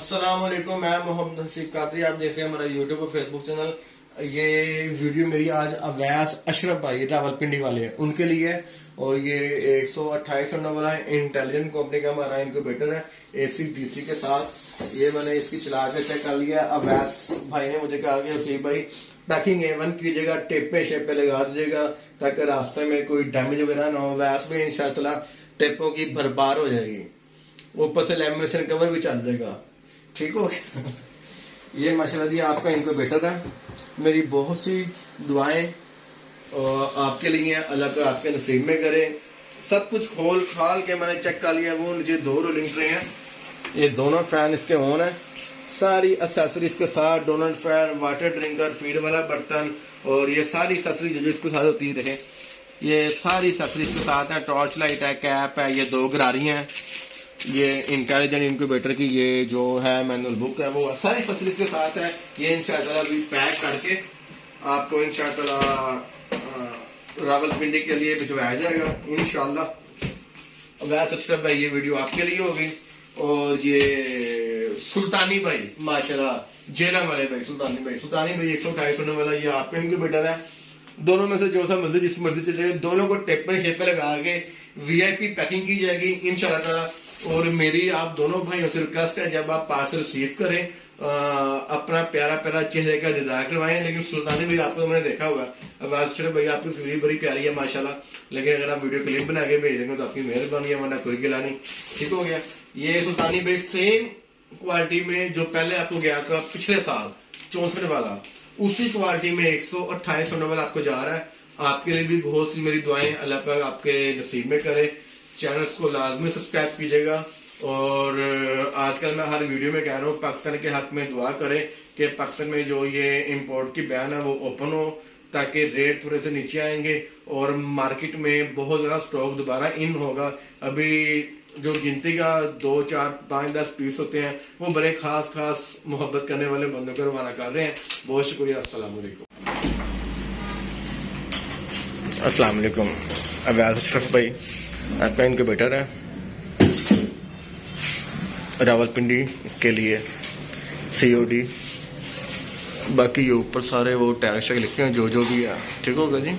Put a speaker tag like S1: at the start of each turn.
S1: अस्सलाम वालेकुम, मैं मोहम्मद हसीब कादरी। आप देख रहे हैं हमारा यूट्यूब और फेसबुक चैनल। ये वीडियो मेरी आज अवैस अशरफ भाई रावलपिंडी वाले हैं उनके लिए है। और ये 128 नंबर वाला है, इंटेलिजेंट कंपनी का हमारा इनक्यूबेटर है AC DC के साथ। ये मैंने इसकी चला के चेक कर लिया। अवैस भाई ने मुझे कहा कि हसीब भाई पैकिंग A1 कीजिएगा, टेपे शेपे लगा दीजिएगा ताकि रास्ते में कोई डैमेज वगैरह ना हो। वैस में इंशाअल्लाह टेपों की भरपार हो जाएगी, ऊपर से लैमिनेशन कवर भी चल जाएगा। ठीक हो गया। ये माशाल्लाह जी आपका इनक्यूबेटर है। मेरी बहुत सी दुआएं आपके लिए हैं, अल्लाह का आपके नसीब में करे। सब कुछ खोल खाल के मैंने चेक कर लिया। वो नीचे 2 रोलिंग ट्रे हैं, ये दोनों फैन इसके ऑन है। सारी एसेसरीज के साथ donut fan, water drinker, feed वाला बर्तन और ये सारी एसेसरीज जो इसके साथ होती रहे, ये सारी एसेसरीज के साथ है। टॉर्च लाइट है, कैप है, ये 2 गरारी हैं, ये इंटेलिजेंट इनक्यूबेटर की ये जो है मैनुअल बुक है, वो सारी एसेसरीज के साथ है। ये इंशाअल्लाह अभी पैक करके आपको इंशाअल्लाह रावलपिंडी के लिए भिजवाया जाएगा इंशाअल्लाह। वैसे अशरफ भाई ये वीडियो आपके लिए होगी। और ये सुल्तानी भाई माशाल्लाह जेलम वाले भाई सुल्तानी भाई 128 होने वाला, ये आपका इनक्यूबेटर है। दोनों में से जो सा मर्जी जिस मर्जी चले, दोनों को टेपे शेपे लगा के VIP पैकिंग की जाएगी इंशाल्लाह ताला। और मेरी आप दोनों भाइयों से रिक्वेस्ट है, जब आप पार्सल रिसीव करें अपना प्यारा प्यारा चेहरे का दीदार करवाएं। लेकिन सुल्तानी भाई आपको मैंने देखा होगा, आवाज शरफ भाई आपकी तस्वीर बड़ी प्यारी है माशाल्लाह। लेकिन अगर आप वीडियो क्लिप बना के भेज देंगे तो आपकी मेहरबानी है, वरना कोई गिला नहीं। ठीक हो गया। ये सुल्तानी भाई सेम क्वालिटी में जो पहले आपको गया था पिछले साल 64 वाला, उसी क्वालिटी में 128 वाला आपको जा रहा है। आपके लिए भी बहुत सी मेरी दुआएं, अल्लाह पाक आपके नसीब में करे। चैनल्स को लाजमी सब्सक्राइब कीजिएगा। और आजकल मैं हर वीडियो में कह रहा हूँ पाकिस्तान के हक में दुआ करें कि पाकिस्तान में जो ये इंपोर्ट की बैन है वो ओपन हो, ताकि रेट थोड़े से नीचे आएंगे और मार्केट में बहुत ज्यादा स्टॉक दोबारा इन होगा। अभी जो गिनती का 2, 4, 5, 10 पीस होते हैं वो बड़े खास मोहब्बत करने वाले बंदों को रवाना कर रहे हैं। बहुत शुक्रिया। अस्सलाम वालेकुम। अवैस अशरफ भाई आपका इनक्यूबेटर है रावलपिंडी के लिए COD। बाकी ये ऊपर सारे वो टैग लिखे हैं जो भी है। ठीक होगा जी।